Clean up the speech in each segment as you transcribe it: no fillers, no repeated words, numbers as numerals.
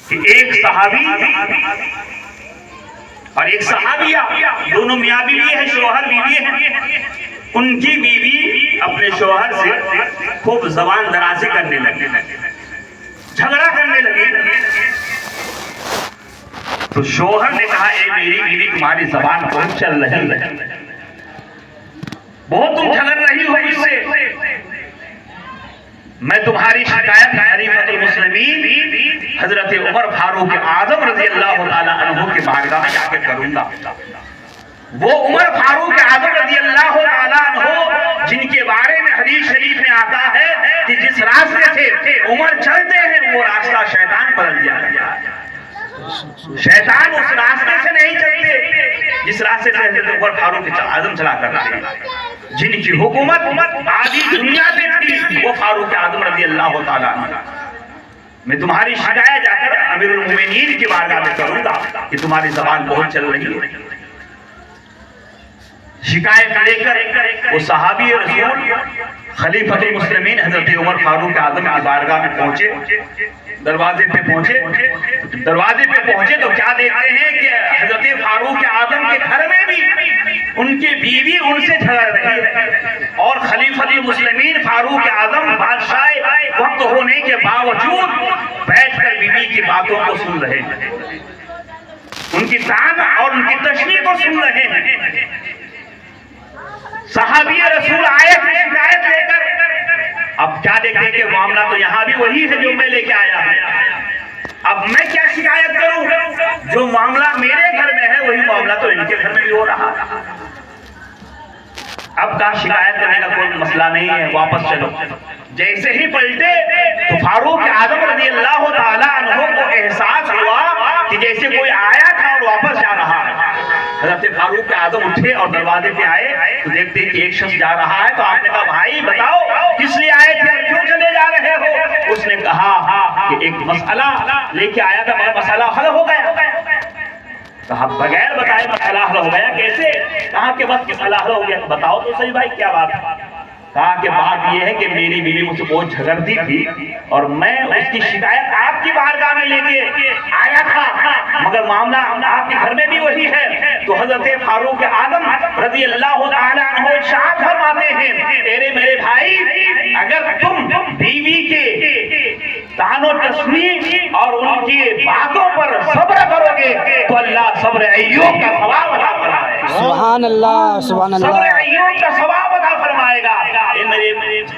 کہ ایک صحابی اور ایک صحابیہ دونوں میاں بیوی ہیں، شوہر بیوی ہیں، ان کی بیوی اپنے شوہر سے خوب زبان درازی کرنے لگی، جھگڑا کرنے لگی۔ تو شوہر نے کہا اے میری بیوی تمہاری زبان بہت چل رہی ہے، بہت تم جھگڑ رہی ہو اس سے، میں تمہاری شکایت خلیفۃ المسلمین حضرت عمر فاروق اعظم رضی اللہ تعالیٰ عنہ کے بارگاہ میں جا کے کروں گا۔ وہ عمر فاروق اعظم رضی اللہ تعالیٰ عنہ جن کے بارے میں حدیث شریف میں آتا ہے کہ جس راستے سے عمر چلتے ہیں وہ راستہ شیطان بدل دیا گیا ہے۔ شیطان اس راستے سے نہیں چلتے جس راستے سے حضرت عمر فاروق اعظم چلا کر رہے ہیں۔ جن کی حکومت آدھی دنیا پہ تھی وہ فاروق اعظم رضی اللہ تعالیٰ عنہ۔ میں تمہاری شکایت جا کر امیر المومنین کی بارگاہ میں کروں گا کہ تمہاری زبان بہت چل رہی ہے۔ شکایت لے کر وہ صحابی رسول خلیفۃ المسلمین حضرت عمر فاروق اعظم کی بارگاہ میں پہنچے، دروازے پہ پہنچے تو کیا دیکھتے ہیں کہ حضرت فاروق اعظم کے گھر میں بھی ان کی بیوی ان سے جھگڑ رہی ہے، اور خلیفۃ المسلمین فاروق اعظم بادشاہ وقت ہونے کے باوجود بیٹھ کر بیوی کی باتوں کو سن رہے ہیں، ان کی طعن اور ان کی تشریح کو سن رہے ہیں۔ صحابی رسول آئے شکایت لے کر، اب کیا دیکھیں کہ معاملہ تو یہاں بھی وہی ہے جو میں لے کے آیا ہوں، اب میں کیا شکایت کروں؟ جو معاملہ میرے گھر میں ہے وہی معاملہ تو ان کے گھر میں بھی ہو رہا۔ اب کا شکایت کرنے کا کوئی مسئلہ نہیں ہے، واپس چلو۔ جیسے ہی پلٹے تو فاروق اعظم رضی اللہ تعالیٰ عنہ کو احساس ہوا کہ جیسے کوئی آیا تھا اور واپس جا رہا ہے۔ حضرت فاروق اعظم اٹھے اور دروازے پہ آئے تو دیکھتے کہ ایک شخص جا رہا ہے، تو آپ نے کہا بھائی بتاؤ کس لیے آئے تھے اور کیوں چلے جا رہے ہو؟ اس نے کہا کہ ایک مسئلہ لے کے آیا تھا، مگر مسئلہ حل ہو گیا۔ کہا بغیر بتائے مسئلہ حل ہو گیا کیسے؟ کہا کہ بس مسئلہ حل ہو گیا۔ بتاؤ تو صحیح بھائی کیا بات ہے؟ کہا کہ بات یہ ہے کہ میری بیوی مجھ سے بہت جھگڑتی تھی اور میں اس کی شکایت آپ کی بارگاہ میں لے کے آیا تھا، مگر معاملہ آپ کے گھر میں بھی وہی ہے۔ تو حضرت فاروق اعظم رضی اللہ تعالیٰ عنہ ارشاد فرماتے ہیں تیرے میرے بھائی، اگر تم بیوی کے طعن و تشنیع اور ان کی باتوں پر صبر کرو گے تو اللہ صبر ایوب کا ثواب عطا فرمائے گا۔ سبحان اللہ، سبحان اللہ۔ صبر ایوب کا ثواب عطا فرمائے گا۔ اے میرے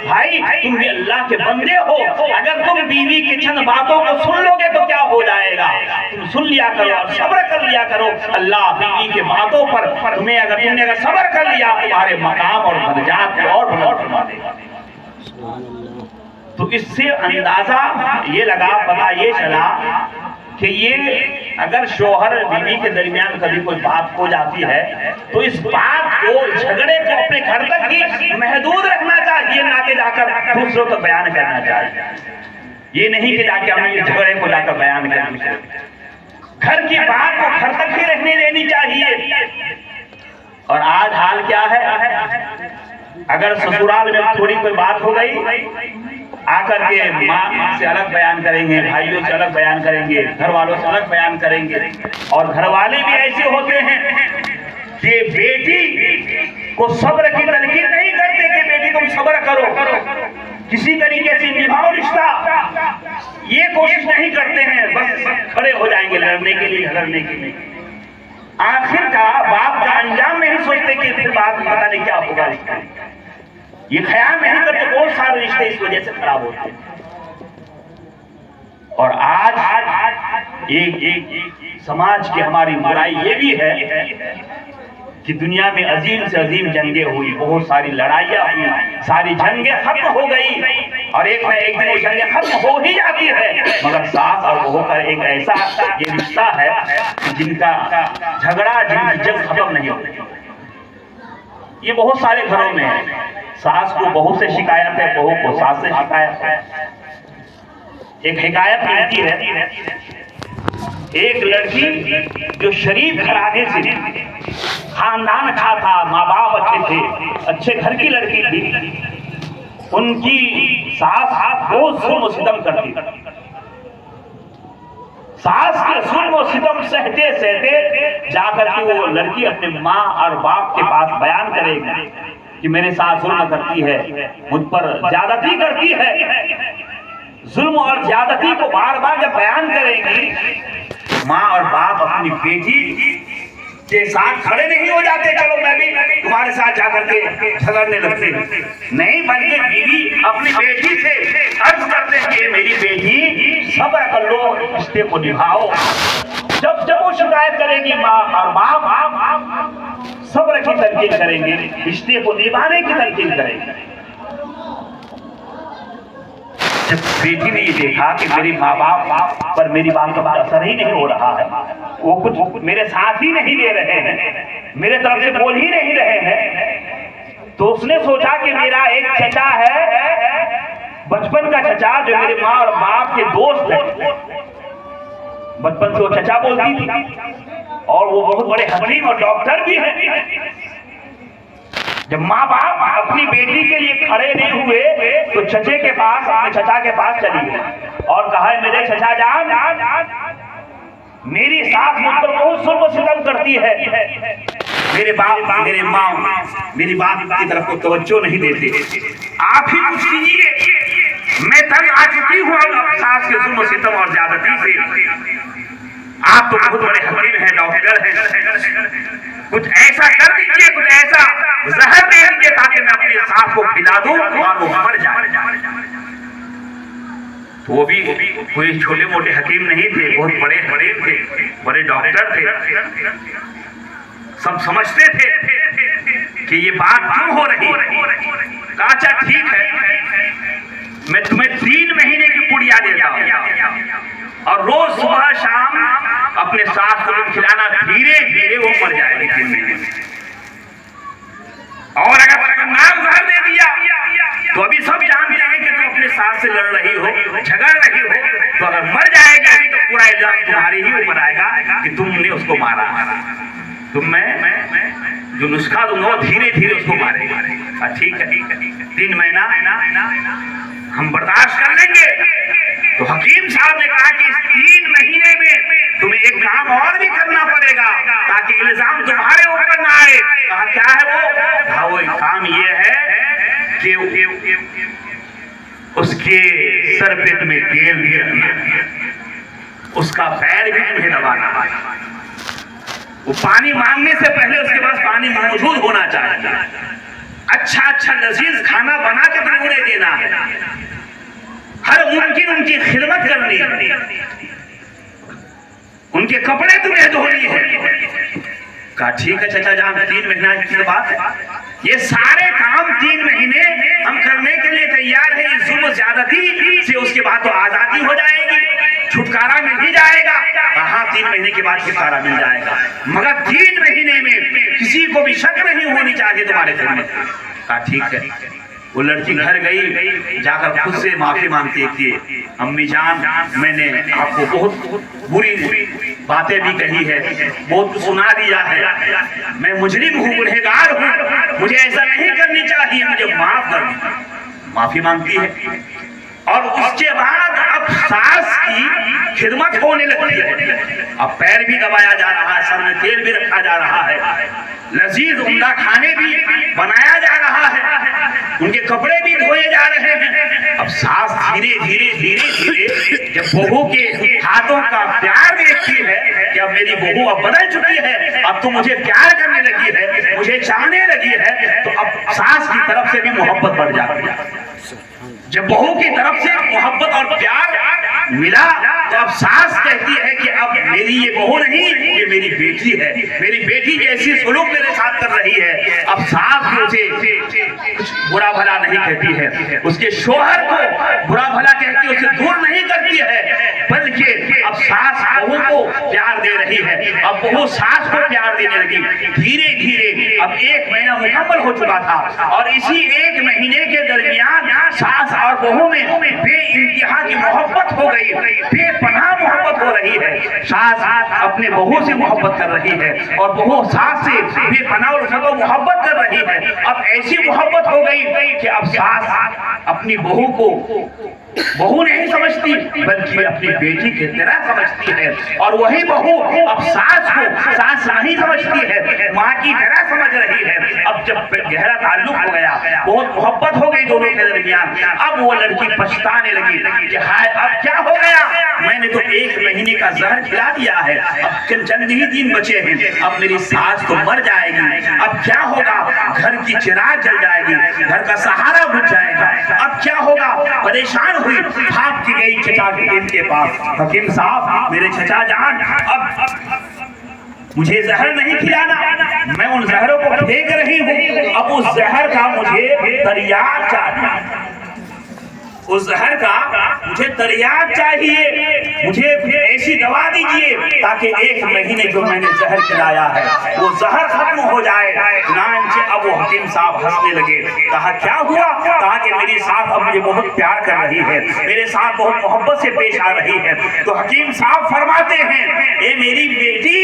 بھائی، تم بھی اللہ کے بندے ہو، اگر تم بیوی کی چند باتوں کو سن لو گے تو کیا ہو جائے گا؟ تم سن لیا کرو اور صبر کر لیا کرو، اللہ بیوی کی باتوں پر تم نے اگر صبر کر لیا تمہارے مقام اور درجات کو اور بلند فرما دے گا۔ تو اس سے اندازہ یہ لگا، پتہ یہ چلا کہ یہ اگر شوہر بیوی کے درمیان کبھی کوئی بات ہو جاتی ہے تو اس بات کو، جھگڑے کو اپنے گھر تک ہی محدود رکھنا چاہیے، نہ کہ جا کر دوسروں کو بیان کرنا چاہیے۔ یہ نہیں کہ جا کے ہم اس جھگڑے کو جا کر بیان کرنا، گھر کی بات کو گھر تک ہی رکھنے دینی چاہیے۔ اور آج حال کیا ہے؟ اگر سسرال میں تھوڑی کوئی بات ہو گئی، آ کر کے ماں سے الگ بیان کریں گے، بھائیوں سے الگ بیان کریں گے، گھر والوں سے الگ بیان کریں گے، اور گھر والے بھی ایسے ہوتے ہیں کہ بیٹی کو صبر کی تلقین نہیں کرتے کہ بیٹی تم صبر کرو، کسی طریقے سے نبھاؤ رشتہ، یہ کوشش نہیں کرتے ہیں، بس کھڑے ہو جائیں گے لڑنے کے لیے، جھگڑنے کے لیے۔ آخر کا باپ کا انجام نہیں سوچتے کہ پھر بات پتہ نہیں کیا ہوگا رشتہ، یہ خیال نہیں کرتے، بہت سارے رشتے اس وجہ سے خراب ہوتے ہیں۔ اور آج ایک سماج کی ہماری برائی یہ بھی ہے کہ دنیا میں عظیم سے عظیم جنگیں ہوئی، بہت ساری لڑائیاں ہوئی، ساری جنگیں ختم ہو گئی، اور ایک نہ ایک دن وہ جنگیں ختم ہو ہی جاتی ہے، مگر ساس اور بہو کا ایک ایسا یہ رشتہ ہے جن کا جھگڑا، جن کی جنگ ختم نہیں ہوتی۔ یہ بہت سارے گھروں میں ہے، ساس کو بہو سے شکایت ہے، بہو کو ساس سے شکایت ہے۔ ایک حکایت ملتی ہے، ایک لڑکی جو شریف گھرانے سے، خاندان کا تھا، ماں باپ اچھے تھے، اچھے گھر کی لڑکی تھی، ان کی ساس بہت ظلم و ستم کرتی، सास के जुल्म और सितम सहते सहते जाकर के वो लड़की अपने माँ और बाप के पास बयान करेगी कि मेरे साथ जुल्म करती है, मुझ पर ज्यादती करती है। जुल्म और ज्यादती को बार बार जब बयान करेंगी, माँ और बाप अपनी बेटी के साथ खड़े नहीं हो जाते, चलो मैं भी तुम्हारे साथ जाकर के झगड़ने लगते नहीं, बल्कि बीवी अपनी बेटी से अर्ज करते हैं कि मेरी बेटी सब्र कर लो, रिश्ते को निभाओ। जब जब वो शिकायत करेगी माँ और बाप सब्र की तलकीन करेंगे, रिश्ते को निभाने की तलकीन करेंगे। जब बेटी ने ये देखा कि मेरे माँ बाप पर मेरी बात का असर ही नहीं हो रहा है, वो कुछ मेरे साथ ही नहीं दे रहे हैं, मेरे तरफ से बोल ही नहीं रहे हैं, तो उसने सोचा कि मेरा एक चचा है, बचपन का चचा, जो मेरे माँ और बाप के दोस्त है। बचपन से वो चचा बोलती थी और वो बहुत बड़े हकीम और डॉक्टर भी हैं। जब माँ बाप अपनी बेटी के लिए खड़े नहीं हुए तो चचे के पास, अपने चचा के पास चली गई और कहा, मेरे चचा जान, मेरी सास मुझ पर बहुत जुल्म सितम करती है, मेरे बाप मेरे माँ मेरी बात की तरफ को तवज्जो नहीं देते, आप ही कुछ कीजिए, मैं तंग आ चुकी हूँ सास के जुल्म सितम और ज्यादती से। आप तो बहुत बड़े हकीम हैं, डॉक्टर हैं, कुछ ऐसा कर दीजिए, कुछ ऐसा जहर दे दीजिए ताकि मैं अपनी सास को खिला दूं और वो मर जाए। तो वो भी कोई छोटे मोटे हकीम नहीं थे, बहुत बड़े बड़े थे, बड़े डॉक्टर थे, सब समझते थे कि ये बात क्यों हो रही। कहा, अच्छा ठीक है, मैं तुम्हें 3 महीने की पुड़िया देता हूं और रोज सुबह शाम अपने सास को खिलाना, धीरे धीरे वो मर जाएगी 3 महीने में। और अगर खतरनाक जहर दे दिया तो अभी सब जानते हैं कि तुम अपने सास से लड़ रही हो, झगड़ रही हो, तो अगर मर जाएगी अभी तो पूरा इल्जाम तुम्हारी ही ऊपर आएगा कि तुमने उसको मारा। तो मैं जो नुस्खा दूंगा वो धीरे धीरे उसको मारेगा। ठीक है, 3 महीना हम बर्दाश्त कर लेंगे। तो हकीम साहब ने कहा कि इस 3 महीने में तुम्हें एक काम और भी करना पड़ेगा ताकि इल्जाम तुम्हारे ऊपर ना आए। कहा, क्या है वो? कहा, वो काम ये है कि उसके सर पे तुम्हें तेल भी रखना, उसका पैर भी तुम्हें दबाना, वो पानी मांगने से पहले उसके पास पानी मौजूद होना चाहिए, अच्छा अच्छा लजीज खाना बना के तुम्हें उन्हें देना है, हर मुमकिन उनकी खिदमत करनी है, उनके कपड़े तुम्हें धोनी है। कहा, ठीक है चचा जान, 3 महीना की बात है, ये सारे काम 3 महीने हम करने के लिए तैयार है। इस जुल्म ज्यादती से उसके बाद तो आजादी हो जाएगी, छुटकारा मिल ही जाएगा। हाँ, 3 महीने के बाद छुटकारा मिल जाएगा, मगर 3 महीने में किसी को भी शक नहीं होनी चाहिए तुम्हारे घर में। कहा, ठीक है। वो लड़की घर गई, जाकर खुद से माफी मांगती है कि अम्मी जान, मैंने आपको बहुत बुरी बातें भी कही है, बहुत सुना दिया है, मैं मुजरिम हूँ, गुनहगार हूँ, मुझे ऐसा नहीं करनी चाहिए, मुझे माफ कर दो। माफी मांगती है और उसके बाद अब सास की खिदमत होने लगती है। अब पैर भी दबाया जा रहा है, सर में तेल भी रखा जा रहा है, लजीज उम्दा खाने भी बनाया जा रहा है, उनके कपड़े भी धोए जा रहे हैं। अब सास धीरे धीरे धीरे धीरे जब बहू के हाथों का प्यार देखती है कि अब मेरी बहू अब बदल चुकी है, अब तो मुझे प्यार करने लगी है, मुझे चाहने लगी है, तो अब सास की तरफ से भी मोहब्बत बढ़ जाती है। जब बहू की तरफ से मोहब्बत और प्यार मिला तो अब सास कहती है कि अब मेरी ये बहू नहीं, ये मेरी बेटी है, मेरी बेटी जैसी सलूक मेरे साथ कर रही है। अब सास भी उसे कुछ बुरा भला नहीं कहती है, उसके शोहर को बुरा भला कहती है, उसे दूर नहीं करती है, बल्कि अब सास बहू को प्यार दे रही है। अब बहू सास को प्यार देने लगी धीरे धीरे। अब 1 महीना मुकम्मल हो चुका था और इसी 1 महीने के दरमियान सास और बहू में बेइंतहा की मोहब्बत हो गई, बेपनाह मोहब्बत हो रही है। सास अपने बहू से मोहब्बत कर रही है और बहू सास से बेपनाह और मोहब्बत कर रही है। अब ऐसी मोहब्बत हो गई कि अब सास अपनी बहू को बहू नहीं समझती बल्कि अपनी बेटी की तरह समझती है, और वही बहू अब सास को सास नहीं समझती है, माँ की तरह समझ रही है। अब जब गहरा ताल्लुक हो गया, बहुत मोहब्बत हो गई दोनों के दरमियान, अब वो लड़की पछताने लगी कि हाय अब क्या हो गया, मैंने तो 1 महीने का जहर खिला दिया है, अब चंद ही दिन बचे हैं, अब मेरी सास तो मर जाएगी, अब क्या होगा, घर की चिराग जल जाएगी, घर का सहारा बुझ जाएगा, अब क्या होगा। परेशान हुई, भाग की गई चचा हकीम के पास। हकीम साहब, मेरे चचा जान, अब मुझे जहर नहीं खिलाना, मैं उन जहरों को फेंक रही हूँ, अब उस जहर का मुझे दरियाद चाहिए, उस जहर का मुझे दरियाद चाहिए, मुझे ऐसी दवा दीजिए ताकि 1 महीने जो मैंने जहर खिलाया है वो जहर खत्म हो जाए। चुनांचे अब वो हकीम साहब हंसने लगे, कहा क्या हुआ, कहा कि मेरी सास अब मुझे बहुत प्यार कर रही है, मेरे साथ बहुत मोहब्बत से पेश आ रही है। तो हकीम साहब फरमाते हैं, ए मेरी बेटी,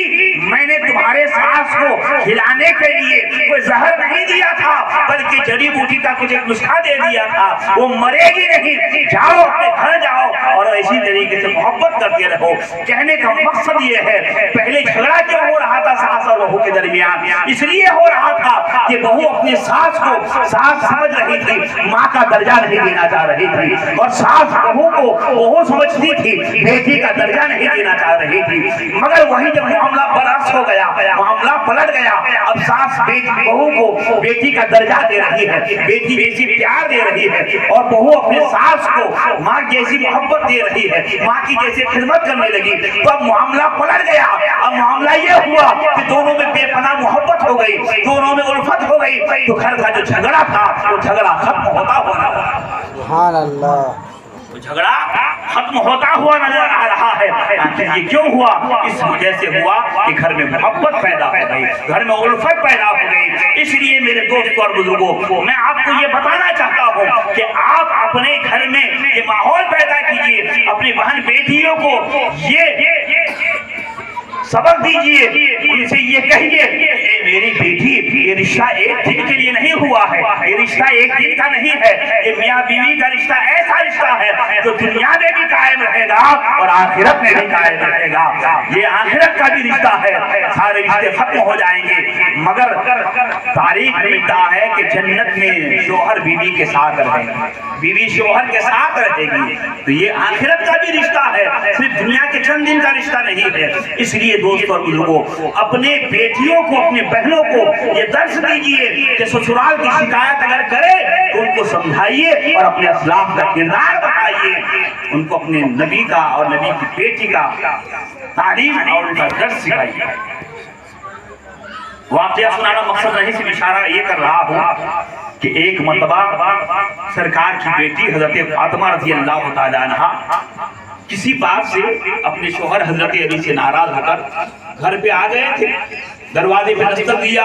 मैंने तुम्हारे सास को खिलाने के लिए कोई जहर नहीं दिया था, बल्कि जड़ी बूटी का कुछ एक नुस्खा दे दिया था, वो मरेगी नहीं, जाओ अपने घर जाओ और इसी तरीके से मोहब्बत करते रहो। कहने का मकसद ये है, पहले झगड़ा क्यों हो रहा था सास और बहू के दरमियान, इसलिए हो रहा था कि बहू अपनी सास को सास समझ रही थी, माँ का दर्जा नहीं देना चाह रही थी, और सास बहू को बहू समझती थी, बेटी का दर्जा नहीं देना चाह रही थी। मगर वही जब मामला बरअक्स हो गया, मामला पलट गया, अब सास बहू को बेटी का दर्जा दे रही है, बेटी जैसी प्यार दे रही है, और बहू अपने सास को माँ जैसी मोहब्बत दे रही है, माँ की जैसे खिदमत करने लगी। तो अब मामला पलट गया, अब मामला ये हुआ कि दोनों में बेपनाह मोहब्बत हो गई, दोनों में उल्फत हो गई, तो घर का जो झगड़ा था वो झगड़ा खत्म होता हुआ, सुभान अल्लाह, तो झगड़ा खत्म होता हुआ नजर आ रहा है। आखिर ये क्यों हुआ, इस वजह से हुआ कि घर में मोहब्बत पैदा हो गई, घर में उल्फत पैदा हो गई। इसलिए मेरे दोस्तों और बुजुर्गों, मैं आपको ये बताना चाहता हूँ कि आप अपने घर में ये माहौल पैदा कीजिए, अपनी बहन बेटियों को ये सबक दीजिए, उनसे ये कहिए, मेरी बेटी, ये रिश्ता 1 दिन के लिए नहीं हुआ है, ये रिश्ता 1 दिन का नहीं है, ये मियाँ बीवी का रिश्ता ऐसा रिश्ता है जो दुनिया में भी कायम रहेगा और आखिरत में भी कायम रहेगा। ये आखिरत का भी रिश्ता है, सारे रिश्ते खत्म हो जाएंगे, मगर तारीख में लिखा है कि जन्नत में शोहर बीवी के साथ रहेगा, बीवी शोहर के साथ रहेगी। तो ये आखिरत का भी रिश्ता है, सिर्फ दुनिया के चंद दिन का रिश्ता नहीं है। इसलिए दोस्तों और बुजुर्गों, अपने बेटियों को, अपने बहनों को ये दर्श दीजिए कि ससुराल की शिकायत अगर करे तो उनको समझाइए और अपने असलाफ का किरदार बताइए, उनको अपने नबी का और नबी की बेटी का तारीफ और उनका दर्श सिखाइए। वाक़या सुनाना मकसद नहीं, सिर्फ इशारा ये कर रहा हूँ कि एक मर्तबा सरकार की बेटी हजरत फातिमा रज़ी अल्लाह तआला अन्हा किसी बात से अपने शोहर हजरत अली से नाराज होकर घर पे आ गए थे। दरवाजे पे दस्तक दिया,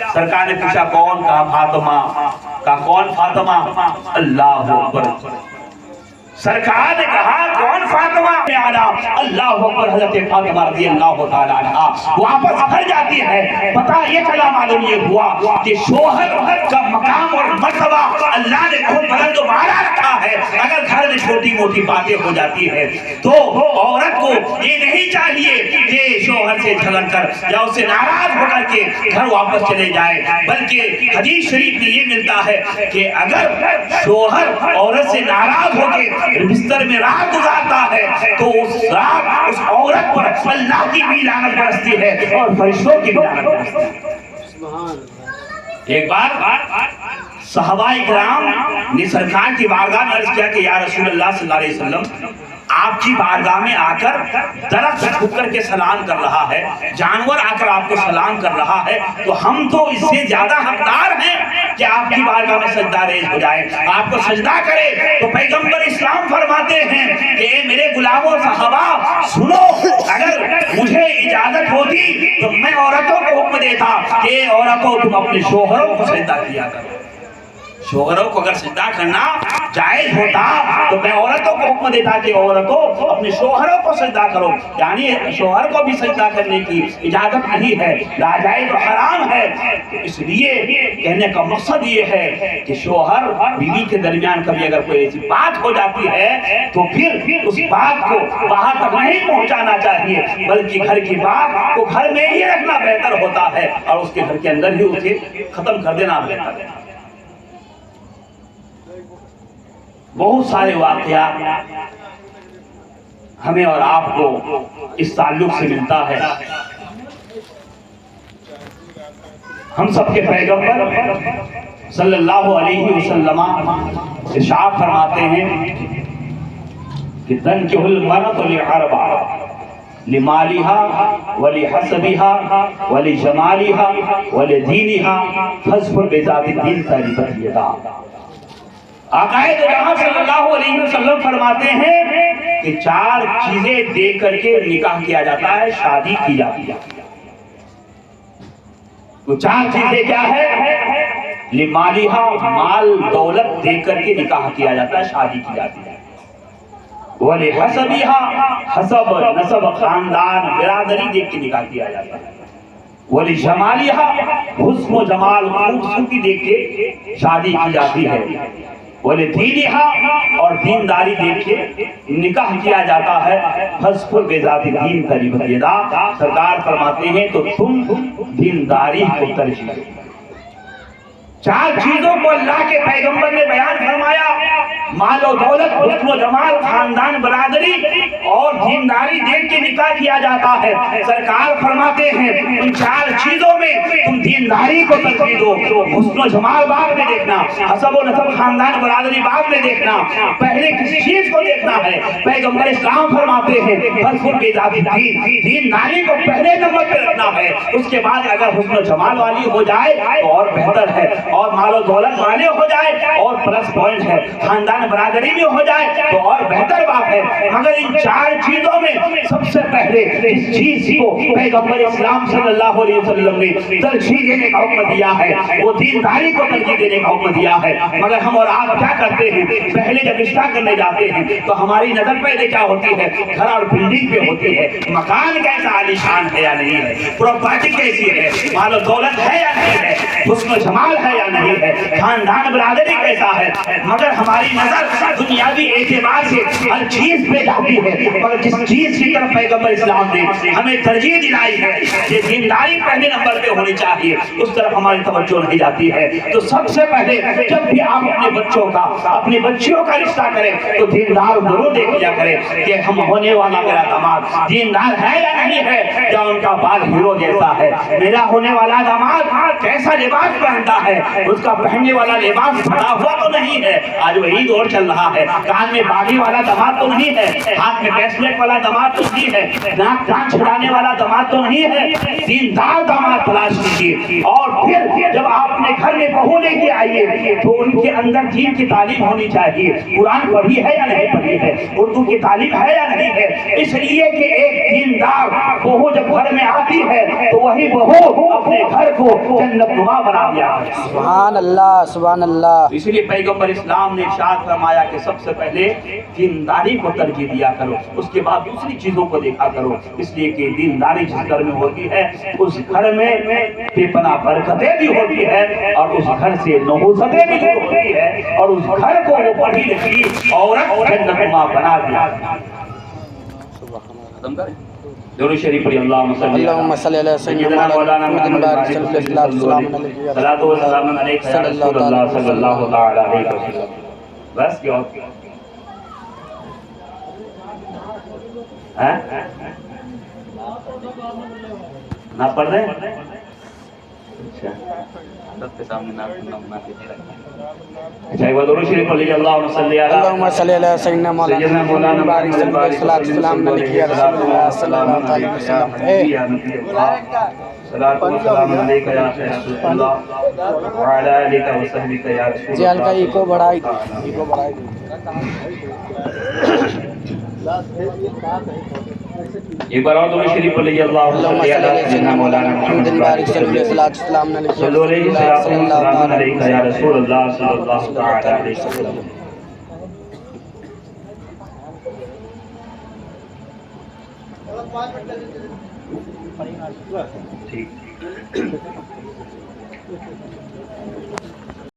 सरकार ने पूछा कौन, कहा फातिमा, कहा कौन फातिमा, अल्लाह अकबर। सरकार ने कहा कौन फातिमा, अल्लाह अकबर। हजरत फातिमा रज़ी अल्लाह तआला अन्हा वापस घर जाती है। पता ये चला, मालूम ये हुआ कि शोहर का मकाम और मर्तबा अल्लाह ने बहुत बुलंद मारा रखा है। अगर घर में छोटी मोटी बातें हो जाती है तो औरत को ये नहीं चाहिए कि शोहर से झगड़ कर या उससे नाराज होकर के घर वापस चले जाए, बल्कि हदीस शरीफ में ये मिलता है कि अगर शोहर औरत से नाराज होकर बिस्तर में रात गुजारता है तो उस रात उस औरत पर अल्लाह की भी लानत बरसती है और फरिश्तों की भी लानत बरसती है। एक बार सहाबाए किराम ने सरकार की बारगाह में अर्ज किया कि या रसूल अल्लाह सल्लल्लाहु अलैहि वसल्लम, आपकी बारगाह में आकर दरख्त झुक करके सलाम कर रहा है, जानवर आकर आपको सलाम कर रहा है, तो हम तो इससे ज्यादा हकदार हैं कि आपकी बारगाह में सजदा रेज़ हो जाए, आपको सजदा करे। तो पैगंबर इस्लाम फरमाते हैं कि मेरे गुलामों सहाबा सुनो, अगर मुझे इजाजत होती तो मैं औरतों को हुक्म देता कि औरतों तुम अपने शोहरों को सजदा किया करो, शोहरों को अगर सजदा करना जायज होता तो मैं औरतों को हुक्म देता कि औरतों अपने शोहरों को सजदा करो, यानी शोहर को भी सजदा करने की इजाजत नहीं है, नाजायज और हराम है। तो इसलिए कहने का मकसद ये है कि शोहर बीवी के दरमियान कभी अगर कोई ऐसी बात हो जाती है तो फिर उस बात को बाहर तक नहीं पहुंचाना चाहिए, बल्कि घर की बात को घर में ही रखना बेहतर होता है और उसके घर के अंदर ही उसे खत्म कर देना बेहतर है। बहुत सारे वाकयात हमें और आपको इस ताल्लुक से मिलता है। हम सबके पैगंबर सल्लल्लाहु अलैहि वसल्लम इरशाद फरमाते हैं कि तनकिहुल मरअतु लिअरबा लिमालिहा वलिहसबिहा वलिजमालिहा वलिदीनिहा फज़फर बिज़ाति दीन तरिबत यदा। आकाए दो जहां सल्लल्लाहु अलैहि वसल्लम फरमाते हैं कि 4 चीजें दे करके निकाह किया जाता है, शादी की जाती है। तो 4 चीजें क्या है? लिमालिहा, माल दौलत दे करके निकाह किया जाता है, शादी की जाती है। वली हसबिहा, हसब नसब खानदान बिरादरी देख के निकाह किया जाता है। वली जमालिहा, हुस्न जमाल खूबसूरती देख के शादी की जाती है। वली दीनिहा, और दीनदारी देख के निकाह किया जाता है। फज़फर बिज़ाति दीन तरिबत यदा। सरकार फरमाते हैं तो तुम दीनदारी को तरजीह दो। 4 चीजों को अल्लाह के पैगंबर ने बयान फरमाया, मालो दौलत, हुस्न जमाल, खानदान बरादरी और दीनदारी देख के निकाह किया जाता है। सरकार फरमाते हैं उन 4 चीजों में तुम दीनदारी को तरजीह दो। हुस्न जमाल बाद में देखना, हसब व नसब खानदान बरादरी बाद में देखना, पहले किस चीज को देखना है? पैगंबर इस्लाम फरमाते हैं फज़फर बिज़ाति दीन, दीनदारी को पहले नंबर पे रखना है। उसके बाद अगर हुस्न जमाल वाली हो जाए तो और बेहतर है, और मालो दौलत वाले हो जाए और प्लस पॉइंट है, खानदान बरादरी में हो जाए तो और बेहतर बात है। मगर इन 4 चीजों में सबसे पहले इस चीज को पैगंबर इस्लाम सल्लल्लाहु अलैहि वसल्लम ने तरजीह देने का हुक्म दिया है, वो दीनदारी को तरजीह देने का हुक्म दिया है। मगर हम और आप क्या करते हैं? पहले जब रिश्ता करने जाते हैं तो हमारी नजर पहले क्या होती है? घर और बिल्डिंग पे होती है, मकान कैसा आलीशान है या नहीं है, प्रॉपर्टी कैसी है, मालो दौलत है या नहीं है, हुस्न जमाल है या नहीं है, खानदान बरादरी कैसा है। मगर हमारी नजर दुनियावी एतबार से हर चीज पे जाती है, मगर जिस चीज की तरफ पैगंबर इस्लाम ने हमें तरजीह दिलाई है, ये दीनदारी पहले नंबर पे होनी चाहिए, उस तरफ हमारी तवज्जो नहीं जाती है। तो सबसे पहले जब भी आप अपने बच्चों का, अपनी बच्चियों का रिश्ता करें तो दीनदार जरूर देख लिया करें कि हम होने वाला मेरा दामाद दीनदार है या नहीं है, या उनका बाल हीरो जैसा है, मेरा होने वाला दामाद कैसा लिबास पहनता है, उसका पहनने वाला लिबास फटा हुआ तो नहीं है, आज वही दौर चल रहा है, कान में बाली वाला दामाद तो नहीं है, हाथ में ब्रेसलेट वाला दामाद तो नहीं है, नाक कान छुड़ाने वाला दामाद तो नहीं है। दीनदार दामाद तलाश कीजिए। और फिर जब आप अपने घर में बहू लेके आइए तो उनके अंदर दीन की तालीम होनी चाहिए। कुरान पढ़ी है या नहीं पढ़ी है, उर्दू की तालीम है या नहीं है, इसलिए कि एक दीनदार बहू जब घर में आती है तो वही बहू अपने घर को जन्नतनुमा बना दिया है। सुभान अल्लाह, सुभान अल्लाह। इसलिए पैगंबर इस्लाम ने इरशाद फरमाया कि सबसे पहले दीनदारी को तरजीह दिया करो, उसके बाद दूसरी चीजों को देखा करो। इसलिए कि दीनदारी जिस घर में होती है उस घर में बेपनाह बरकतें भी होती है और उस घर से नहूसतें भी दूर होती है और उस घर को वो पढ़ी लिखी औरत जन्नतनुमा बना दिया। खत्म करें दुरूद शरीफ पढ़िए। अल्लाहुम्मा सल्ली अला सय्यिदना मौलाना मुहम्मद सल्लल्लाहु अलैहि वसल्लम। बस क्या है? ना पढ़ रहे? अच्छा, सबके सामने ना अच्छा, एक बार दुरूद शरीफ पढ़ लीजिए। अल्लाहुम्मा सल्ली अला सय्यिदना मौलाना मुहम्मद सल्लल्लाहु अलैहि वसल्लम। जी हल्का इको बढ़ाई, इको बढ़ाई। ایک بار اور دو شریف پڑھ لیجیے اللہم اللهم صلی صل علی علی سیدنا مولانا محمد بارک محمد وسلم صلاۃ السلام علیہ صلو علیہ صلی اللہ السلام تعالی علیکہ یا رسول اللہ صلی اللہ تعالی علیہ وسلم. ٹھیک